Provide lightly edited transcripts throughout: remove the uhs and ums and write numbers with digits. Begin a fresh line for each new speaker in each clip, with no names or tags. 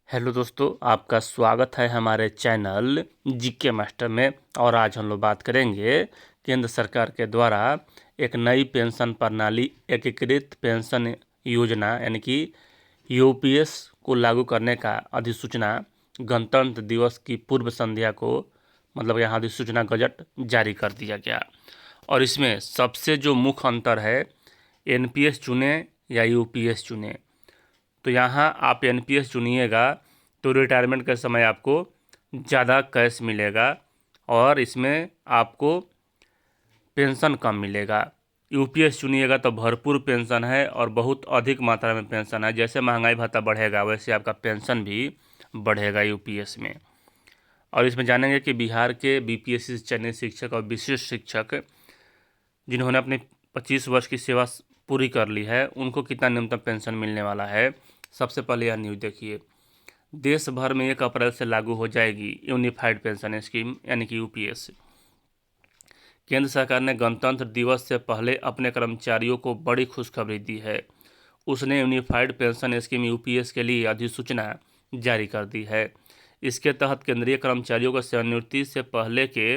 Hello दोस्तों, आपका स्वागत है हमारे चैनल जीके मास्टर में। और आज हम लोग बात करेंगे केंद्र सरकार के द्वारा एक नई पेंशन प्रणाली एकीकृत पेंशन योजना यानी कि यूपीएस को लागू करने का अधिसूचना गणतंत्र दिवस की पूर्व संध्या को यहाँ अधिसूचना गजट जारी कर दिया गया। और इसमें सबसे जो मुख्य अंतर है, एनपीएस चुने या यूपीएस चुने। तो यहाँ आप एनपीएस चुनिएगा तो रिटायरमेंट के समय आपको ज़्यादा कैश मिलेगा और इसमें आपको पेंशन कम मिलेगा। यूपीएस चुनिएगा तो भरपूर पेंशन है और बहुत अधिक मात्रा में पेंशन है। जैसे महंगाई भत्ता बढ़ेगा वैसे आपका पेंशन भी बढ़ेगा यूपीएस में। और इसमें जानेंगे कि बिहार के बीपीएससी से चयनित शिक्षक और विशिष्ट शिक्षक जिन्होंने अपनी 25 वर्ष की सेवा पूरी कर ली है उनको कितना न्यूनतम पेंशन मिलने वाला है। सबसे पहले यह न्यूज़ देखिए। देश भर में 1 अप्रैल से लागू हो जाएगी यूनिफाइड पेंशन स्कीम यानी कि यूपीएस। केंद्र सरकार ने गणतंत्र दिवस से पहले अपने कर्मचारियों को बड़ी खुशखबरी दी है। उसने यूनिफाइड पेंशन स्कीम यूपीएस के लिए अधिसूचना जारी कर दी है। इसके तहत केंद्रीय कर्मचारियों को सेवानिवृत्ति से पहले के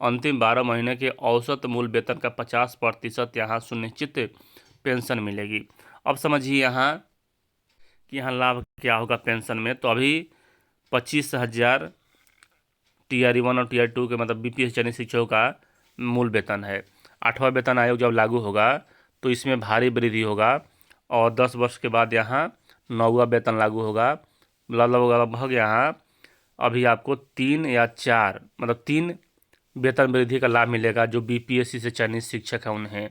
अंतिम 12 महीने के औसत मूल वेतन का 50% यहाँ सुनिश्चित पेंशन मिलेगी। अब समझिए यहाँ कि यहाँ लाभ क्या होगा पेंशन में। तो अभी 25,000 TRE 1 और TRE 2 के बीपीएस चयनित शिक्षकों का मूल वेतन है। 8वां वेतन आयोग जब लागू होगा तो इसमें भारी वृद्धि होगा और 10 वर्ष के बाद यहाँ 9वां वेतन लागू होगा। लगभग यहाँ अभी आपको 3 या 4 3 वेतन वृद्धि का लाभ मिलेगा जो बीपीएससी से चयनित शिक्षक हैं उन्हें।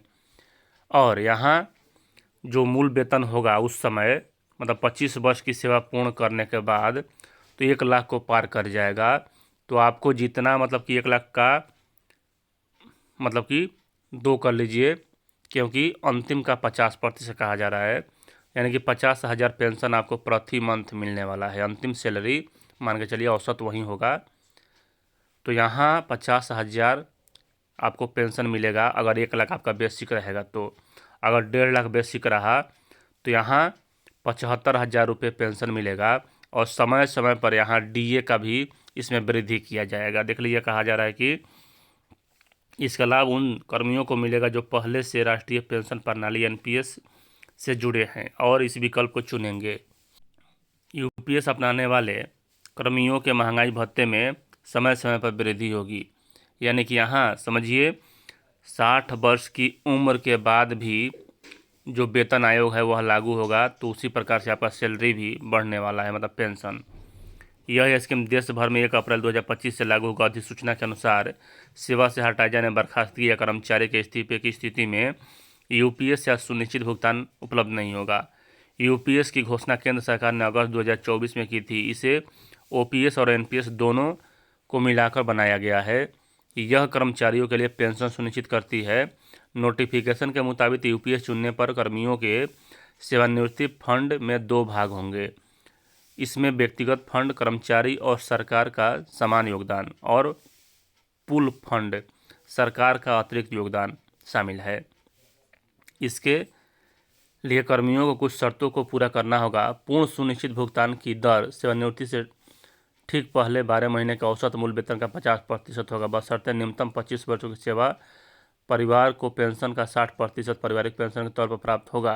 और यहाँ जो मूल वेतन होगा उस समय 25 वर्ष की सेवा पूर्ण करने के बाद तो 1 लाख को पार कर जाएगा। तो आपको जितना कि 1 लाख का कि 2 कर लीजिए, क्योंकि अंतिम का 50% कहा जा रहा है, यानी कि 50,000 पेंशन आपको प्रति मंथ मिलने वाला है। अंतिम सैलरी मान के चलिए औसत वही होगा। तो यहाँ 50,000 आपको पेंशन मिलेगा अगर 1 लाख आपका बेसिक रहेगा। तो अगर 1.5 लाख बेसिक रहा तो यहाँ 75,000 रुपये पेंशन मिलेगा। और समय समय पर यहाँ डीए का भी इसमें वृद्धि किया जाएगा। देख लीजिए, कहा जा रहा है कि इसका लाभ उन कर्मियों को मिलेगा जो पहले से राष्ट्रीय पेंशन प्रणाली एनपीएस से जुड़े हैं और इस विकल्प को चुनेंगे। यूपीएस अपनाने वाले कर्मियों के महंगाई भत्ते में समय समय पर वृद्धि होगी। यानी कि यहाँ समझिए 60 वर्ष की उम्र के बाद भी जो वेतन आयोग है वह लागू होगा तो उसी प्रकार से आपका सैलरी भी बढ़ने वाला है, पेंशन। यह स्कीम देश भर में 1 अप्रैल 2025 से लागू होगा। अधिसूचना के अनुसार सेवा से हटाए जाने, बर्खास्तगी या कर्मचारी के इस्तीफे की स्थिति में यूपीएस या सुनिश्चित भुगतान उपलब्ध नहीं होगा। यूपीएस की घोषणा केंद्र सरकार ने अगस्त 2024 में की थी। इसे ओपीएस और एनपीएस दोनों को मिलाकर बनाया गया है। यह कर्मचारियों के लिए पेंशन सुनिश्चित करती है। नोटिफिकेशन के मुताबिक यूपीएस चुनने पर कर्मियों के सेवानिवृत्ति फंड में 2 भाग होंगे। इसमें व्यक्तिगत फंड, कर्मचारी और सरकार का समान योगदान, और पूल फंड, सरकार का अतिरिक्त योगदान शामिल है। इसके लिए कर्मियों को कुछ शर्तों को पूरा करना होगा। पूर्ण सुनिश्चित भुगतान की दर सेवानिवृत्ति से ठीक पहले 12 महीने के औसत मूल वेतन का 50% होगा, बशर्ते न्यूनतम 25 वर्षों की सेवा। परिवार को पेंशन का 60% पारिवारिक पेंशन के तौर पर प्राप्त होगा।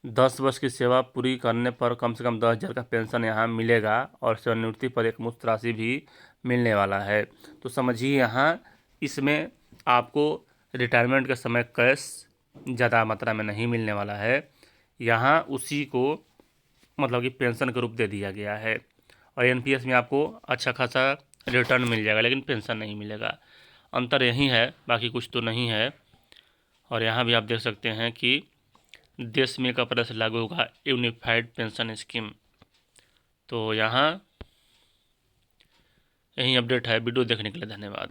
10 वर्ष की सेवा पूरी करने पर कम से कम 10,000 का पेंशन यहाँ मिलेगा और सेवानिवृत्ति पर एक मुश्त राशि भी मिलने वाला है। तो समझिए यहाँ इसमें आपको रिटायरमेंट के समय कैश ज़्यादा मात्रा में नहीं मिलने वाला है। यहाँ उसी को कि पेंशन के रूप दे दिया गया है। और एनपीएस में आपको अच्छा खासा रिटर्न मिल जाएगा लेकिन पेंशन नहीं मिलेगा। अंतर यही है, बाकी कुछ तो नहीं है। और यहाँ भी आप देख सकते हैं कि देश में 1 अप्रैल से लागू होगा यूनिफाइड पेंशन स्कीम। तो यहाँ यही अपडेट है। वीडियो देखने के लिए धन्यवाद।